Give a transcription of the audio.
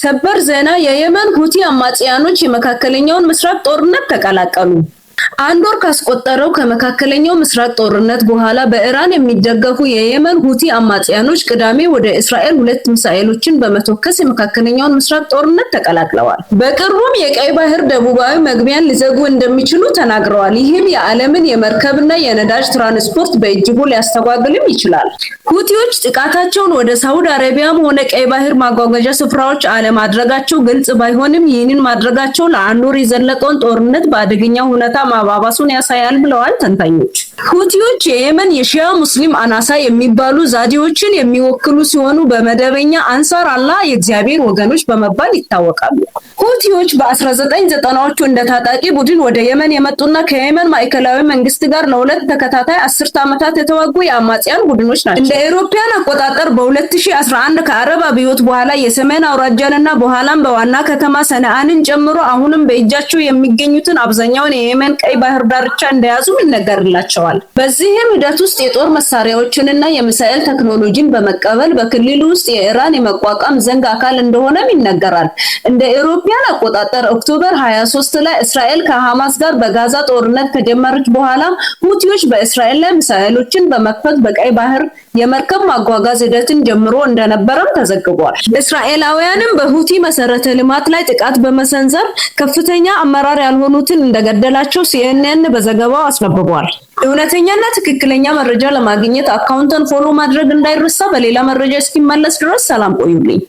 ሰበር ዜና የየመን ሁቲ አማጽያኖች የመካከለኛውን ምስራቅ ጦርነት ተቀላቀሉ። አንድ ወር ካስቆጠረው ከመካከለኛው ምስራቅ ጦርነት በኋላ በኢራን የሚደገፉ የየመን ሁቲ አማጽያኖች ቅዳሜ ወደ እስራኤል 2 ሚሳኤሎችን በመተኮስ የመካከለኛውን ምስራቅ ጦርነት ተቀላቅለዋል። በቅርቡም የቀይ ባህር ደቡባዊ መግቢያን ሊዘጉ እንደሚችሉ ተናግረዋል። ይህም የዓለምን የመርከብና የነዳጅ ትራንስፖርት በእጅጉ ሊያስተጓጉልም ይችላል። ሁቲዎች ጥቃታቸውን ወደ ሳውዲ አረቢያም ሆነ ቀይ ባህር ማጓጓዣ ስፍራዎች አለማድረጋቸው ግልጽ ባይሆንም ይህንን ማድረጋቸው ለአንድ ወር የዘለቀውን ጦርነት በአደገኛ ሁኔታ ማባባሱን ያሳያል ብለዋል ተንታኞች። ሁቲዎች የየመን የሺያ ሙስሊም አናሳ የሚባሉ ዛዲዎችን የሚወክሉ ሲሆኑ በመደበኛ አንሳር አላህ የእግዚአብሔር ወገኖች በመባል ይታወቃሉ። ሁቲዎች በ1990ዎቹ እንደ ታጣቂ ቡድን ወደ የመን የመጡና ከየመን ማዕከላዊ መንግስት ጋር ለሁለት ተከታታይ 10 ዓመታት የተዋጉ የአማጽያን ቡድኖች ናቸው። እንደ አውሮፓውያን አቆጣጠር በ2011 ከአረብ አብዮት በኋላ የሰሜን አውራጃንና በኋላም በዋና ከተማ ሰነአንን ጨምሮ አሁንም በእጃቸው የሚገኙትን አብዛኛውን የየመን ቀይ ባህር ዳርቻ እንደያዙ ይነገርላቸዋል። በዚህም ሂደት ውስጥ የጦር መሳሪያዎችንና የሚሳኤል ቴክኖሎጂን በመቀበል በክልሉ ውስጥ የኢራን የመቋቋም ዘንግ አካል እንደሆነም ይነገራል። እንደ አውሮፓውያን አቆጣጠር ኦክቶበር 23 ላይ እስራኤል ከሐማስ ጋር በጋዛ ጦርነት ከጀመረች በኋላ ሁቲዎች በእስራኤል ላይ ሚሳኤሎችን በመክፈት በቀይ ባህር የመርከብ ማጓጓዝ ሂደትን ጀምሮ እንደነበረም ተዘግቧል። እስራኤላውያንም በሁቲ መሰረተ ልማት ላይ ጥቃት በመሰንዘር ከፍተኛ አመራር ያልሆኑትን እንደገደላቸው CNN በዘገባው አስነብቧል። እውነተኛና ትክክለኛ መረጃ ለማግኘት አካውንቱን ፎሎ ማድረግ እንዳይረሳ። በሌላ መረጃ እስኪመለስ ድረስ ሰላም ቆዩልኝ።